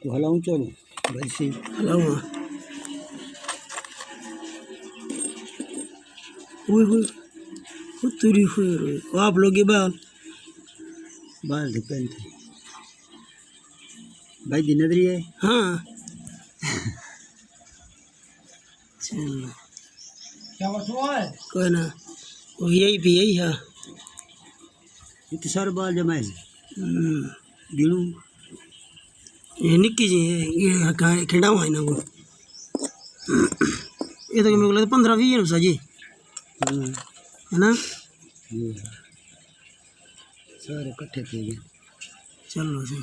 तो हलाऊं चलो भाई से हलाऊंगा। वो तुरी हुई रोई वो आप लोग ये बाल बाल डिपेंड है भाई दिन नजरी है। हाँ चलो क्या हुआ है कोई ना वो यही भी यही है। इतने सारे बाल जमाए गिनूं ये निक्की जी है ये कहाँ खिंडा हुआ है ना वो ये तो मेरे को लगता 15-20 है ना जी है ना ये सारे इकट्ठे थे चलो जी।